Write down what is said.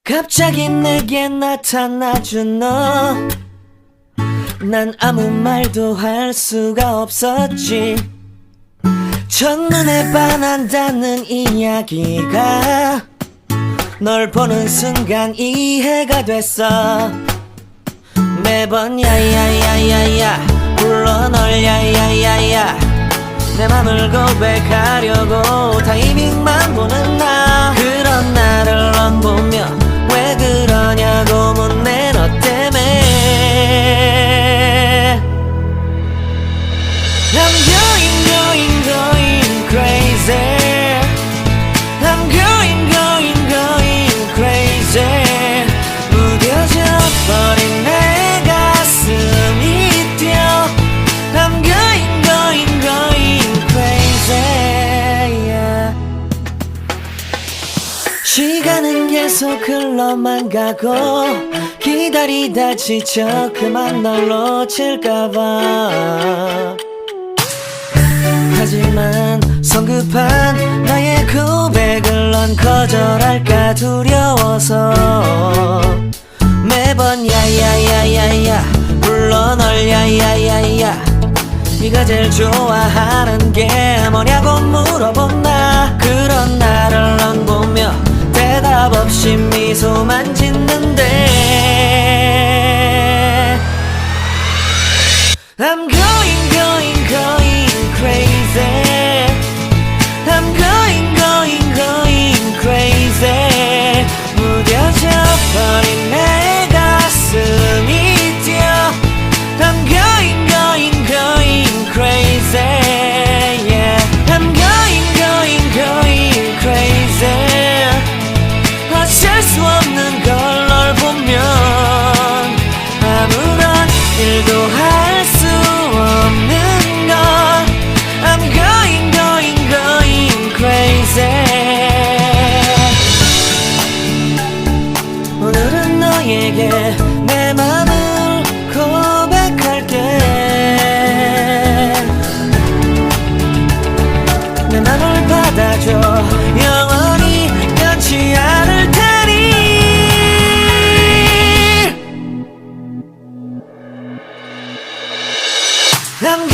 갑자기 내게 나타나준 너, 난 아무 말도 할 수가 없었지. 첫눈에 반한다는 이야기가 널 보는 순간 이해가 됐어. 매번 야야야야야 불러 널 야야야야, 내 맘을 고백하려고 타이밍만 보는 나. 그런 나를 넌 보며 왜 그러냐고 묻네. 너 때문에 I'm going crazy. I'm going crazy. 무뎌져 버린 내 가슴이 뛰어. I'm going crazy, yeah. 시간은 계속 흘러만 가고 기다리다 지쳐 그만 널 놓칠까봐. 하지만 성급한 나의 고백을 넌 거절할까 두려워서 매번 야야야야야 불러 널 야야야야. 네가 제일 좋아하는 게 뭐냐고 물어본 나. 그런 나를 넌 보며 대답 없이 미소만 짓는데 I'm going crazy. I'm going crazy. 무뎌져 버린 내 가슴이 뛰어. I'm going crazy, yeah. I'm going crazy. 어쩔 수 없는 걸 널 보면 아무런 일도 할 수 없는 걸. I'm going crazy. 오늘은 너에게 내 맘을 고백할게. 내 맘을 받아줘. 영원히 변치 않을 테니. I'm